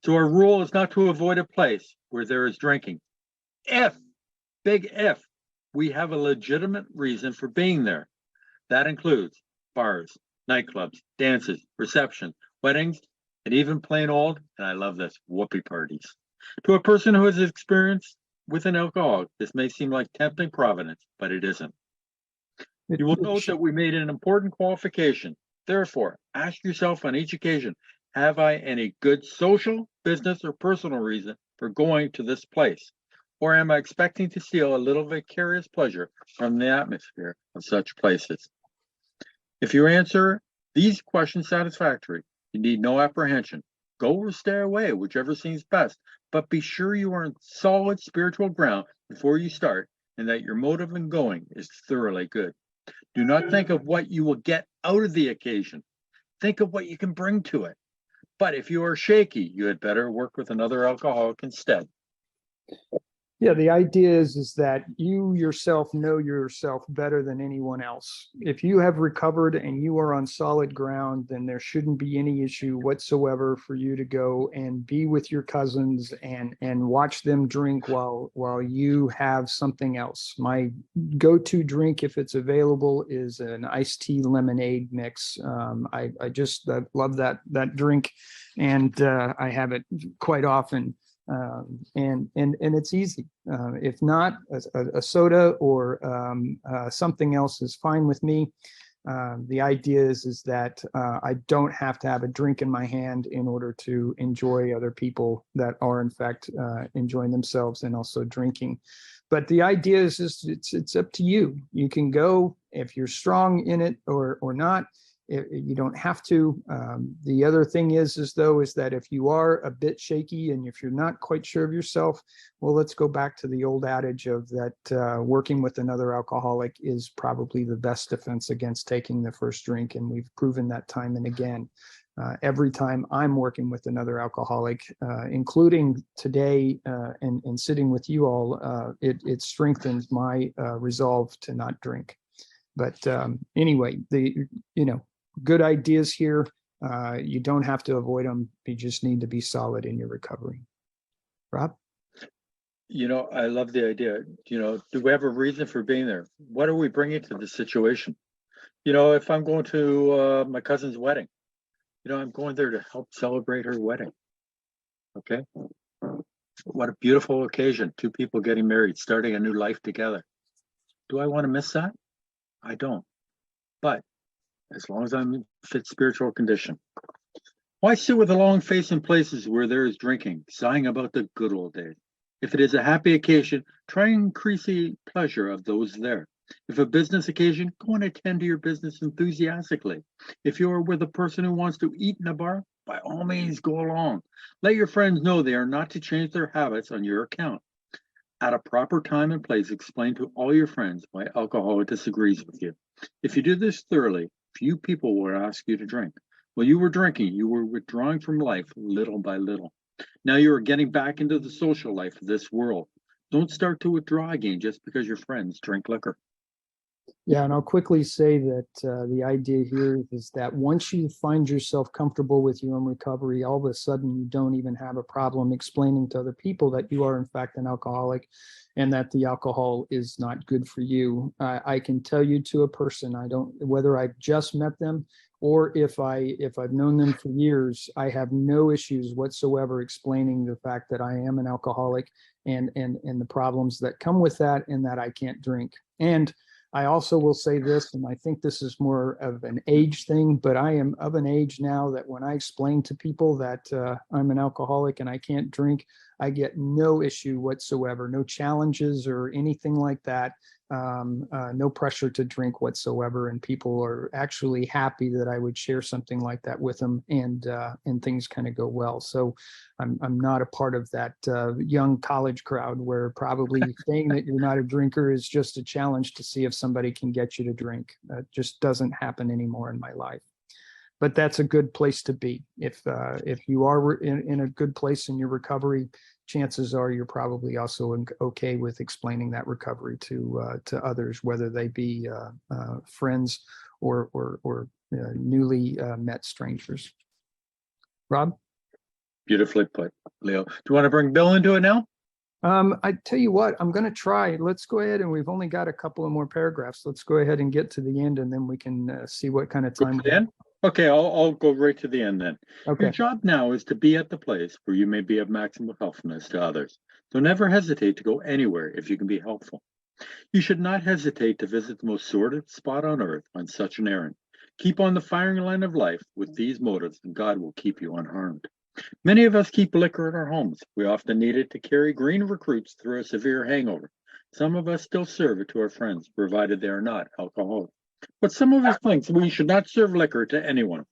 so our rule is not to avoid a place where there is drinking. Big if, we have a legitimate reason for being there. That includes bars, nightclubs, dances, receptions, weddings, and even plain old, and I love this, whoopee parties. To a person who has experience with an alcoholic, this may seem like tempting providence, but it isn't. You will note that we made an important qualification. Therefore, ask yourself on each occasion, have I any good social, business, or personal reason for going to this place? Or am I expecting to steal a little vicarious pleasure from the atmosphere of such places? If you answer these questions satisfactorily, you need no apprehension. Go or stay away, whichever seems best, but be sure you are on solid spiritual ground before you start, and that your motive in going is thoroughly good. Do not think of what you will get out of the occasion. Think of what you can bring to it. But if you are shaky, you had better work with another alcoholic instead. Yeah, the idea is that you yourself know yourself better than anyone else. If you have recovered and you are on solid ground, then there shouldn't be any issue whatsoever for you to go and be with your cousins and watch them drink while you have something else. My go-to drink, if it's available, is an iced tea lemonade mix. I love that drink, and I have it quite often. And it's easy. If not, a soda or something else is fine with me. The idea is that I don't have to have a drink in my hand in order to enjoy other people that are in fact enjoying themselves and also drinking. But the idea is it's up to you. You can go if you're strong in it or not. You don't have to. The other thing is that if you are a bit shaky and if you're not quite sure of yourself, well, let's go back to the old adage of that working with another alcoholic is probably the best defense against taking the first drink. And we've proven that time and again. Every time I'm working with another alcoholic, including today and sitting with you all, it strengthens my resolve to not drink. But anyway, good ideas here. You don't have to avoid them. You just need to be solid in your recovery. Rob? I love the idea. Do we have a reason for being there? What are we bringing to the situation? If I'm going to my cousin's wedding, I'm going there to help celebrate her wedding. Okay. What a beautiful occasion. Two people getting married, starting a new life together. Do I want to miss that? I don't. But as long as I'm in fit spiritual condition. Why sit with a long face in places where there is drinking, sighing about the good old days? If it is a happy occasion, try and increase the pleasure of those there. If a business occasion, go and attend to your business enthusiastically. If you are with a person who wants to eat in a bar, by all means go along. Let your friends know they are not to change their habits on your account. At a proper time and place, explain to all your friends why alcohol disagrees with you. If you do this thoroughly, few people will ask you to drink. While you were drinking, you were withdrawing from life little by little. Now you are getting back into the social life of this world. Don't start to withdraw again just because your friends drink liquor. Yeah, and I'll quickly say that the idea here is that once you find yourself comfortable with your own recovery, all of a sudden you don't even have a problem explaining to other people that you are in fact an alcoholic and that the alcohol is not good for you. I can tell you to a person, whether I've just met them or if I've known them for years, I have no issues whatsoever explaining the fact that I am an alcoholic and the problems that come with that and that I can't drink. And I also will say this, and I think this is more of an age thing, but I am of an age now that when I explain to people that I'm an alcoholic and I can't drink, I get no issue whatsoever, no challenges or anything like that, no pressure to drink whatsoever. And people are actually happy that I would share something like that with them, and things kind of go well. So I'm not a part of that young college crowd where probably saying that you're not a drinker is just a challenge to see if somebody can get you to drink. That just doesn't happen anymore in my life. But that's a good place to be. If you are in a good place in your recovery, chances are you're probably also okay with explaining that recovery to others, whether they be friends or newly met strangers. Rob? Beautifully put, Leo. Do you want to bring Bill into it now? I tell you what, I'm going to try. Let's go ahead, and we've only got a couple of more paragraphs. Let's go ahead and get to the end, and then we can see what kind of time. Okay, I'll go right to the end then. Okay. Your job now is to be at the place where you may be of maximum helpfulness to others. So never hesitate to go anywhere if you can be helpful. You should not hesitate to visit the most sordid spot on earth on such an errand. Keep on the firing line of life with these motives, and God will keep you unharmed. Many of us keep liquor in our homes. We often need it to carry green recruits through a severe hangover. Some of us still serve it to our friends, provided they are not alcoholics. But some of us think we should not serve liquor to anyone.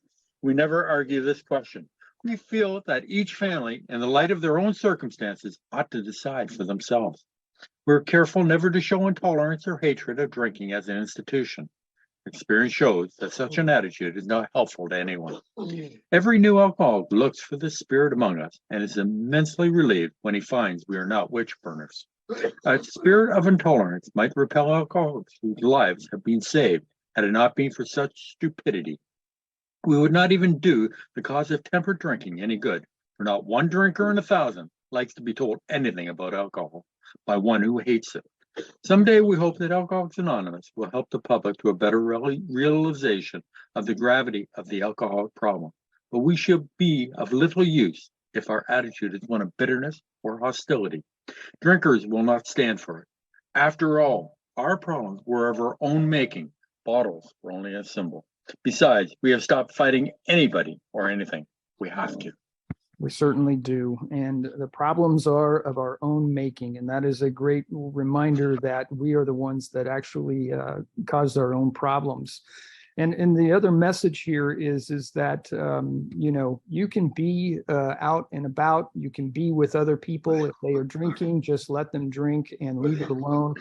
We never argue this question. We feel that each family, in the light of their own circumstances, ought to decide for themselves. We're careful never to show intolerance or hatred of drinking as an institution. Experience shows that such an attitude is not helpful to anyone. Every new alcoholic looks for the spirit among us and is immensely relieved when he finds we are not witch burners. A spirit of intolerance might repel alcoholics whose lives have been saved had it not been for such stupidity. We would not even do the cause of temperate drinking any good, for not one drinker in 1,000 likes to be told anything about alcohol by one who hates it. Someday we hope that Alcoholics Anonymous will help the public to a better realization of the gravity of the alcoholic problem. But we should be of little use if our attitude is one of bitterness or hostility. Drinkers will not stand for it. After all, our problems were of our own making. Bottles were only a symbol. Besides, we have stopped fighting anybody or anything. We have to. We certainly do. And the problems are of our own making. And that is a great reminder that we are the ones that actually caused our own problems. And the other message here is that, you can be out and about. You can be with other people. If they are drinking, just let them drink and leave it alone.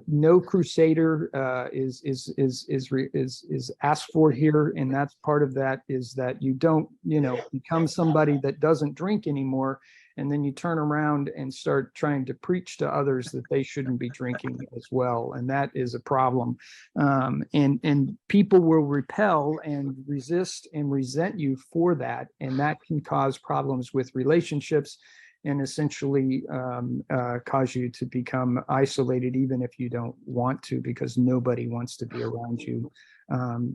No crusader is asked for here. And that's part of that, is that you don't, become somebody that doesn't drink anymore. And then you turn around and start trying to preach to others that they shouldn't be drinking as well. And that is a problem. And people will repel and resist and resent you for that. And that can cause problems with relationships. and essentially cause you to become isolated, even if you don't want to, because nobody wants to be around you.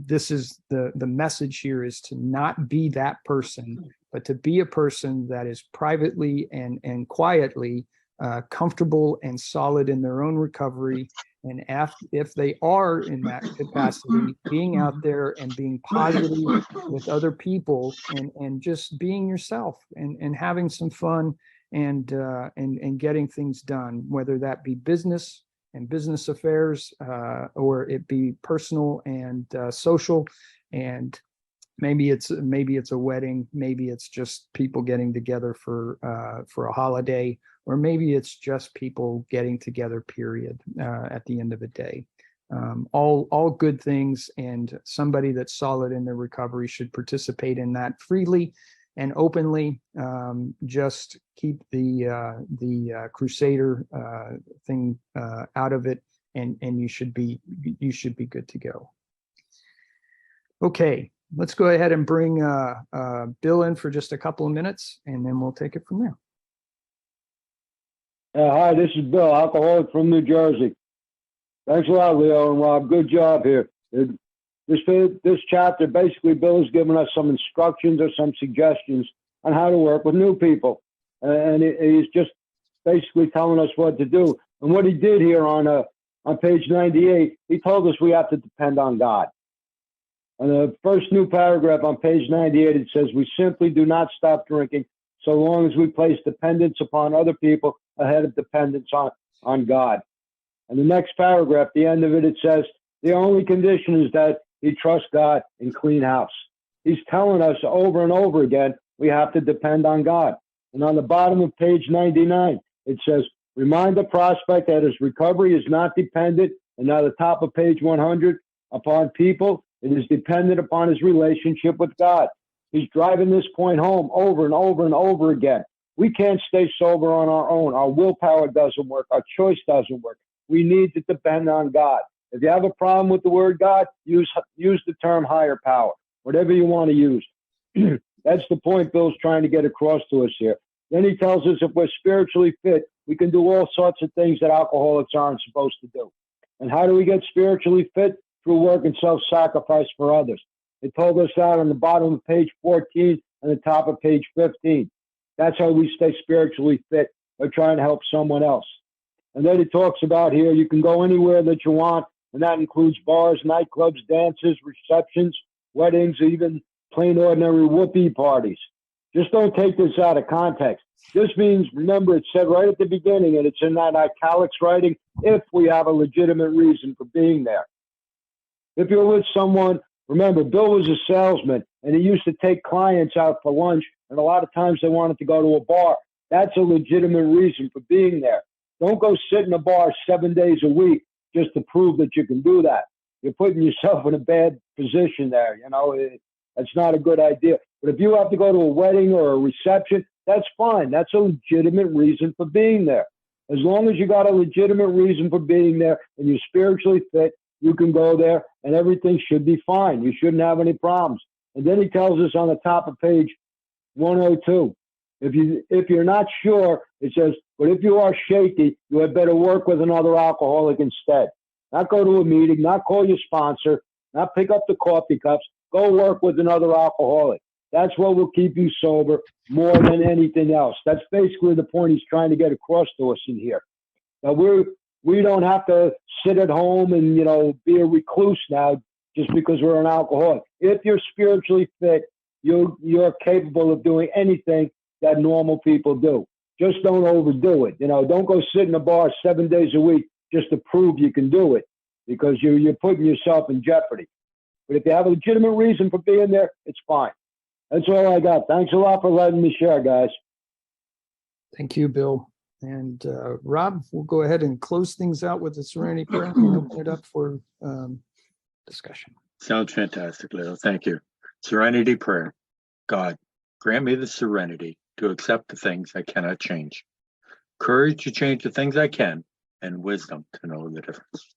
This is the message here, is to not be that person, but to be a person that is privately and quietly comfortable and solid in their own recovery. And if they are in that capacity, being out there and being positive with other people, and just being yourself, and having some fun, and getting things done, whether that be business and business affairs, or it be personal and social. And maybe it's a wedding, maybe it's just people getting together for a holiday, or maybe it's just people getting together, period, at the end of the day. All good things, and somebody that's solid in their recovery should participate in that freely and openly. Just keep the crusader thing out of it, and you should be good to go. Okay, let's go ahead and bring Bill in for just a couple of minutes, and then we'll take it from there. Hi, this is Bill, alcoholic from New Jersey. Thanks a lot, Leo and Rob. Good job here. This chapter, basically, Bill has given us some instructions or some suggestions on how to work with new people. And he's just basically telling us what to do. And what he did here on page 98, he told us we have to depend on God. And the first new paragraph on page 98, it says, we simply do not stop drinking so long as we place dependence upon other people ahead of dependence on God. And the next paragraph, the end of it, it says, the only condition is that he trusts God and clean house. He's telling us over and over again, we have to depend on God. And on the bottom of page 99, it says, remind the prospect that his recovery is not dependent, and on the top of page 100, upon people. It is dependent upon his relationship with God. He's driving this point home over and over and over again. We can't stay sober on our own. Our willpower doesn't work. Our choice doesn't work. We need to depend on God. If you have a problem with the word God, use the term higher power, whatever you want to use. That's the point Bill's trying to get across to us here. Then he tells us if we're spiritually fit, we can do all sorts of things that alcoholics aren't supposed to do. And how do we get spiritually fit? Through work and self-sacrifice for others. It told us that on the bottom of page 14 and the top of page 15. That's how we stay spiritually fit, by trying to help someone else. And then it talks about here, you can go anywhere that you want, and that includes bars, nightclubs, dances, receptions, weddings, even plain ordinary whoopee parties. Just don't take this out of context. This means, remember, it said right at the beginning, and it's in that italics writing, if we have a legitimate reason for being there. If you're with someone, remember, Bill was a salesman, and he used to take clients out for lunch, and a lot of times they wanted to go to a bar. That's a legitimate reason for being there. Don't go sit in a bar 7 days a week just to prove that you can do that. You're putting yourself in a bad position there. You know, that's not a good idea. But if you have to go to a wedding or a reception, that's fine. That's a legitimate reason for being there. As long as you got a legitimate reason for being there and you're spiritually fit, you can go there and everything should be fine. You shouldn't have any problems. And then he tells us on the top of page 102, if you're not sure, it says, but if you are shaky, you had better work with another alcoholic instead. Not go to a meeting, not call your sponsor, not pick up the coffee cups. Go work with another alcoholic. That's what will keep you sober more than anything else. That's basically the point he's trying to get across to us in here. Now, we don't have to sit at home and, you know, be a recluse now just because we're an alcoholic. If you're spiritually fit, you're capable of doing anything that normal people do. Just don't overdo it. You know, don't go sit in a bar 7 days a week just to prove you can do it, because you're putting yourself in jeopardy. But if you have a legitimate reason for being there, it's fine. That's all I got. Thanks a lot for letting me share, guys. Thank you, Bill. And Rob, we'll go ahead and close things out with the Serenity Prayer and open it up for discussion. Sounds fantastic, Leo. Thank you. Serenity Prayer. God, grant me the serenity to accept the things I cannot change, courage to change the things I can, and wisdom to know the difference.